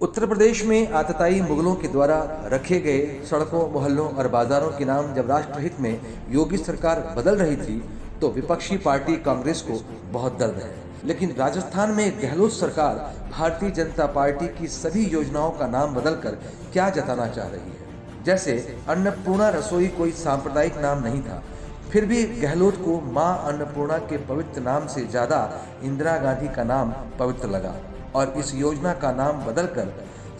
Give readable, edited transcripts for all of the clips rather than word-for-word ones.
उत्तर प्रदेश में आतताई मुगलों के द्वारा रखे गए सड़कों, मोहल्लों और बाजारों के नाम जब राष्ट्रहित में योगी सरकार बदल रही थी तो विपक्षी पार्टी कांग्रेस को बहुत दर्द है। लेकिन राजस्थान में गहलोत सरकार भारतीय जनता पार्टी की सभी योजनाओं का नाम बदलकर क्या जताना चाह रही है। जैसे अन्नपूर्णा रसोई कोई सांप्रदायिक नाम नहीं था, फिर भी गहलोत को मां अन्नपूर्णा के पवित्र नाम से ज्यादा इंदिरा गांधी का नाम पवित्र लगा और इस योजना का नाम बदलकर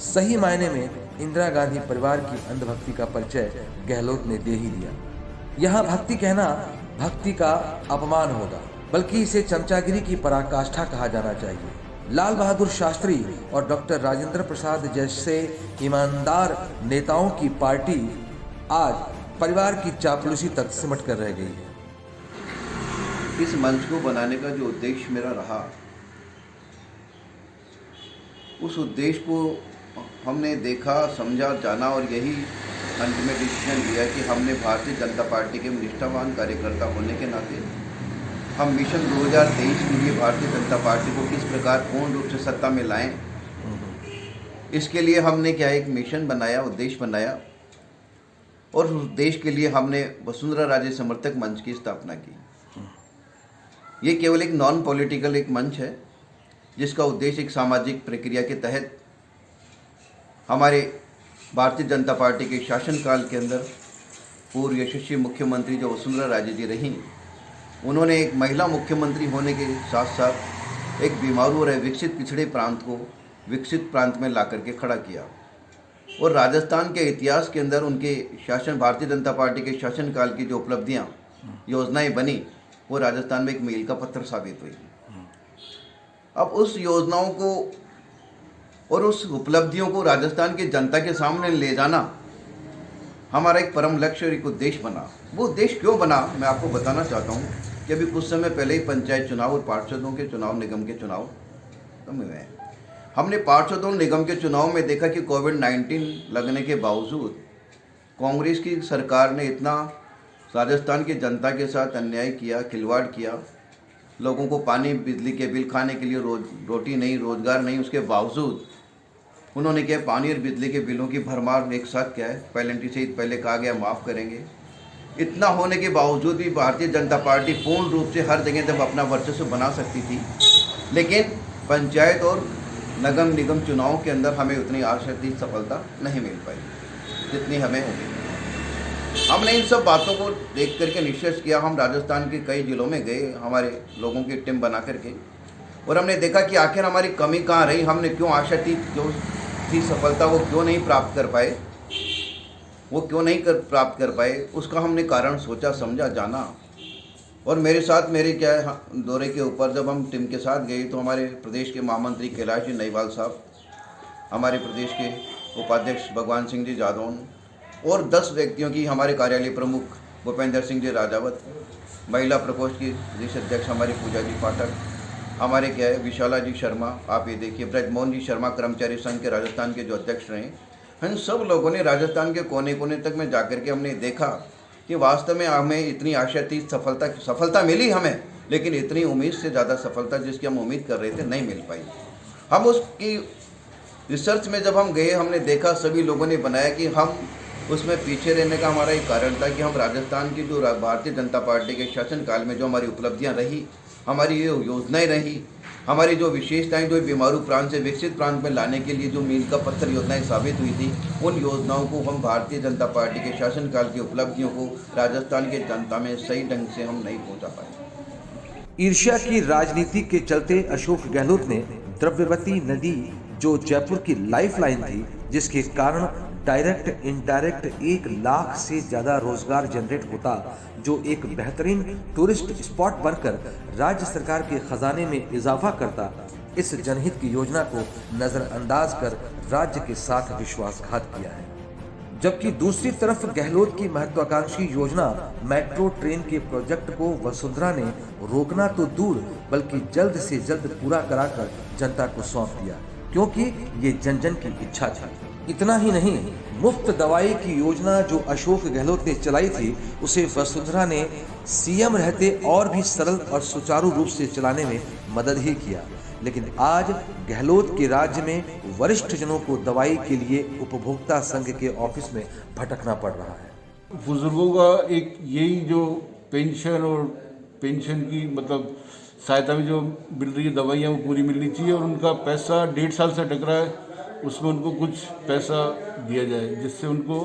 सही मायने में इंदिरा गांधी परिवार की अंधभक्ति का परिचय गहलोत ने दे ही दिया। यहाँ भक्ति कहना भक्ति का अपमान होगा, बल्कि इसे चमचागिरी की पराकाष्ठा कहा जाना चाहिए। लाल बहादुर शास्त्री और डॉक्टर राजेंद्र प्रसाद जैसे ईमानदार नेताओं की पार्टी आज परिवार की चापलूसी तक सिमट कर रह गई है। इस मंच को बनाने का जो उद्देश्य मेरा रहा, उस उद्देश्य को हमने देखा, समझा, जाना और यही अंत में डिसीजन लिया कि हमने भारतीय जनता पार्टी के निष्ठावान कार्यकर्ता होने के नाते हम मिशन 2023 के लिए भारतीय जनता पार्टी को किस प्रकार पूर्ण रूप से सत्ता में लाएं, इसके लिए हमने क्या एक मिशन बनाया, उद्देश्य बनाया और उस उद्देश्य के लिए हमने वसुंधरा राजे समर्थक मंच की स्थापना की। ये केवल एक नॉन पॉलिटिकल एक मंच है जिसका उद्देश्य एक सामाजिक प्रक्रिया के तहत हमारे भारतीय जनता पार्टी के शासनकाल के अंदर पूर्व यशस्वी मुख्यमंत्री जो वसुंधरा राजे जी रहीं, उन्होंने एक महिला मुख्यमंत्री होने के साथ साथ एक बीमारू और विकसित पिछड़े प्रांत को विकसित प्रांत में ला करके खड़ा किया और राजस्थान के इतिहास के अंदर उनके शासन, भारतीय जनता पार्टी के शासनकाल की जो उपलब्धियां, योजनाएं बनी, वो राजस्थान में एक मील का पत्थर साबित हुई। अब उस योजनाओं को और उस उपलब्धियों को राजस्थान की जनता के सामने ले जाना हमारा एक परम लक्ष्य और एक उद्देश्य बना। वो उद्देश्य क्यों बना, मैं आपको बताना चाहता हूँ कि अभी कुछ समय पहले ही पंचायत चुनाव और पार्षदों के चुनाव, निगम के चुनाव हुए हैं। हमने पार्षदों निगम के चुनाव में देखा कि कोविड-19 लगने के बावजूद कांग्रेस की सरकार ने इतना राजस्थान की जनता के साथ अन्याय किया, खिलवाड़ किया। लोगों को पानी, बिजली के बिल, खाने के लिए रोटी नहीं, रोजगार नहीं, उसके बावजूद उन्होंने क्या पानी और बिजली के बिलों की भरमार एक साथ क्या है, पेनल्टी से पहले कहा गया माफ़ करेंगे। इतना होने के बावजूद भी भारतीय जनता पार्टी पूर्ण रूप से हर जगह जब अपना वर्चस्व बना सकती थी, लेकिन पंचायत और नगम निगम चुनाव के अंदर हमें उतनी आशातीत सफलता नहीं मिल पाई जितनी हमें होगी। हमने इन सब बातों को देख करके निश्चय किया। हम राजस्थान के कई जिलों में गए हमारे लोगों की टीम बना करके, और हमने देखा कि आखिर हमारी कमी कहाँ रही, हमने क्यों आशातीत जो थी सफलता वो क्यों नहीं प्राप्त कर पाए, प्राप्त कर पाए। उसका हमने कारण सोचा, समझा, जाना। और मेरे साथ मेरे क्या है दौरे के ऊपर जब हम टीम के साथ गए तो हमारे प्रदेश के महामंत्री कैलाश जी नईवाल साहब, हमारे प्रदेश के उपाध्यक्ष भगवान सिंह जी जादौन और 10 व्यक्तियों की, हमारे कार्यालय प्रमुख भूपेंद्र सिंह जी राजावत, महिला प्रकोष्ठ की प्रदेश अध्यक्ष हमारी पूजा जी पाठक, हमारे क्या है विशाला जी शर्मा, आप ये देखिए ब्रजमोहन जी शर्मा कर्मचारी संघ के राजस्थान के जो अध्यक्ष रहे, हम सब लोगों ने राजस्थान के कोने कोने तक में जाकर के हमने देखा कि वास्तव में हमें इतनी आशातीत सफलता मिली हमें, लेकिन इतनी उम्मीद से ज़्यादा सफलता जिसकी हम उम्मीद कर रहे थे नहीं मिल पाई। हम उसकी रिसर्च में जब हम गए, हमने देखा सभी लोगों ने बनाया कि हम उसमें पीछे रहने का हमारा एक कारण था कि हम राजस्थान की जो भारतीय जनता पार्टी के शासनकाल में जो हमारी उपलब्धियां रही, हमारी ये योजनाएं रही, हमारी जो विशेषताएं जो बीमारू प्रांत से विकसित प्रांत में लाने के लिए जो मील का पत्थर योजनाएं साबित हुई थी, उन योजनाओं को हम भारतीय जनता पार्टी के शासनकाल की उपलब्धियों को राजस्थान के जनता में सही ढंग से हम नहीं पहुंचा पाए। ईर्ष्या की राजनीति के चलते अशोक गहलोत ने द्रव्यवती नदी, जो जयपुर की लाइफलाइन थी, जिसके कारण डायरेक्ट इनडायरेक्ट 1 लाख से ज्यादा रोजगार जनरेट होता, जो एक बेहतरीन टूरिस्ट स्पॉट बनकर राज्य सरकार के खजाने में इजाफा करता, इस जनहित की योजना को नजरअंदाज कर राज्य के साथ विश्वासघात किया है। जबकि दूसरी तरफ गहलोत की महत्वाकांक्षी योजना मेट्रो ट्रेन के प्रोजेक्ट को वसुंधरा ने रोकना तो दूर, बल्कि जल्द से जल्द पूरा कराकर जनता को सौंप दिया, क्योंकि ये जन जन की इच्छा थी। इतना ही नहीं, मुफ्त दवाई की योजना जो अशोक गहलोत ने चलाई थी, उसे वसुंधरा ने सीएम रहते और भी सरल और सुचारू रूप से चलाने में मदद ही किया। लेकिन आज गहलोत के राज्य में वरिष्ठ जनों को दवाई के लिए उपभोक्ता संघ के ऑफिस में भटकना पड़ रहा है। बुजुर्गों का एक यही जो पेंशन और पेंशन की मतलब सहायता में जो मिल रही है दवाइयाँ वो पूरी मिलनी चाहिए, और उनका पैसा 1.5 साल से अटक रहा है, उसमें उनको कुछ पैसा दिया जाए जिससे उनको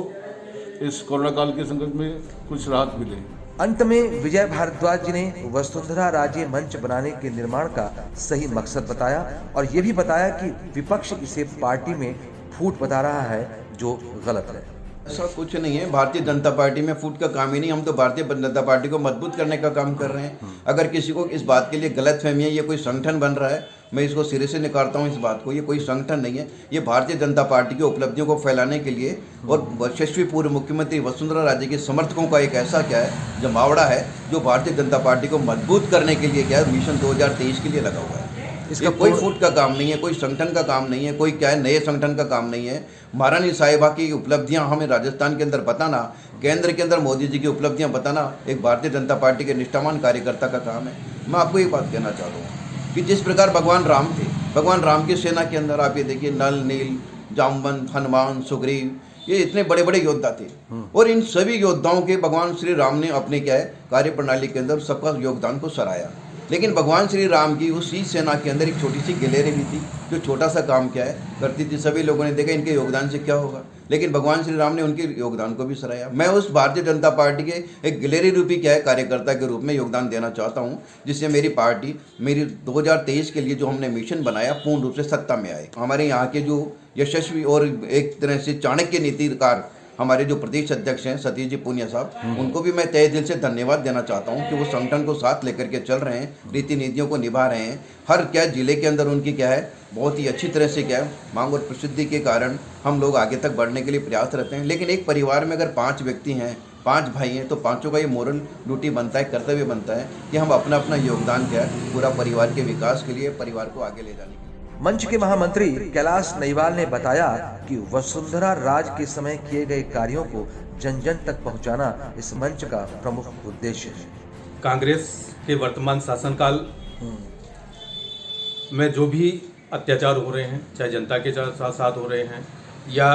इस कोरोना काल के संकट में कुछ राहत मिले। अंत में विजय भारद्वाज जी ने वसुंधरा राजे मंच बनाने के निर्माण का सही मकसद बताया और ये भी बताया कि विपक्ष इसे पार्टी में फूट बता रहा है, जो गलत है। ऐसा कुछ नहीं है, भारतीय जनता पार्टी में फूट का काम ही नहीं, हम तो भारतीय जनता पार्टी को मजबूत करने का काम कर रहे हैं। अगर किसी को इस बात के लिए गलतफहमी है, ये कोई संगठन बन रहा है, मैं इसको सिरे से नकारता हूँ इस बात को। ये कोई संगठन नहीं है, ये भारतीय जनता पार्टी की उपलब्धियों को फैलाने के लिए और यशस्वी पूर्व मुख्यमंत्री वसुंधरा राजे के समर्थकों का एक ऐसा क्या है जमावड़ा है जो भारतीय जनता पार्टी को मजबूत करने के लिए क्या है मिशन 2023 के लिए लगा हुआ है। इसका कोई फूट का काम नहीं है, कोई संगठन का काम नहीं है, कोई क्या है नए संगठन का काम नहीं है। महारानी साहिबा की उपलब्धियां हमें राजस्थान के अंदर बताना, केंद्र के अंदर मोदी जी की उपलब्धियां बताना एक भारतीय जनता पार्टी के निष्ठावान कार्यकर्ता का काम है। मैं आपको एक बात कहना चाहता हूँ कि जिस प्रकार भगवान राम थे, भगवान राम की सेना के अंदर आप ये देखिए नल, नील, जामवंत, हनुमान, सुग्रीव, ये इतने बड़े बड़े योद्धा थे और इन सभी योद्धाओं के भगवान श्री राम ने अपने क्या है कार्य प्रणाली के अंदर सबका योगदान को सराहा। लेकिन भगवान श्री राम की उसी सेना के अंदर एक छोटी सी गिलेरी भी थी जो छोटा सा काम क्या है करती थी। सभी लोगों ने देखा इनके योगदान से क्या होगा, लेकिन भगवान श्री राम ने उनके योगदान को भी सराहा। मैं उस भारतीय जनता पार्टी के एक गिलेरी रूपी क्या है कार्यकर्ता के रूप में योगदान देना चाहता हूं, जिससे मेरी पार्टी मेरी 2023 के लिए जो हमने मिशन बनाया पूर्ण रूप से सत्ता में आए। हमारे यहाँ के जो यशस्वी और एक तरह से चाणक्य नीतिकार हमारे जो प्रदेश अध्यक्ष हैं सतीश जी पूनिया साहब, उनको भी मैं तहे दिल से धन्यवाद देना चाहता हूं कि वो संगठन को साथ लेकर के चल रहे हैं, रीति नीतियों को निभा रहे हैं। हर क्या जिले के अंदर उनकी क्या है बहुत ही अच्छी तरह से क्या है मांग और प्रसिद्धि के कारण हम लोग आगे तक बढ़ने के लिए प्रयास रहते हैं। लेकिन एक परिवार में अगर 5 व्यक्ति हैं, 5 भाई हैं, तो पांचों का ये मोरल ड्यूटी बनता है, कर्तव्य बनता है कि हम अपना अपना योगदान क्या है पूरा परिवार के विकास के लिए, परिवार को आगे ले जाने के लिए। मंच के महामंत्री कैलाश नईवाल ने बताया कि वसुंधरा राज के समय किए गए कार्यों को जन जन तक पहुंचाना इस मंच का प्रमुख उद्देश्य है। कांग्रेस के वर्तमान शासनकाल में जो भी अत्याचार हो रहे हैं, चाहे जनता के साथ हो रहे हैं या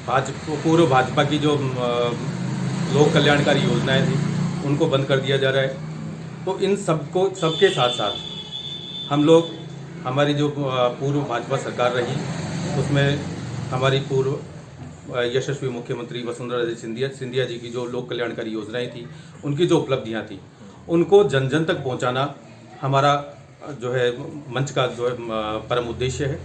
पूर्व भाजपा की जो लोक कल्याणकारी योजनाएं थी उनको बंद कर दिया जा रहा है, तो इन सबके साथ साथ हम लोग हमारी जो पूर्व भाजपा सरकार रही उसमें हमारी पूर्व यशस्वी मुख्यमंत्री वसुंधरा राजे सिंधिया जी की जो लोक कल्याणकारी योजनाएं थी, उनकी जो उपलब्धियां थी, उनको जन जन तक पहुंचाना हमारा जो है मंच का जो है परम उद्देश्य है।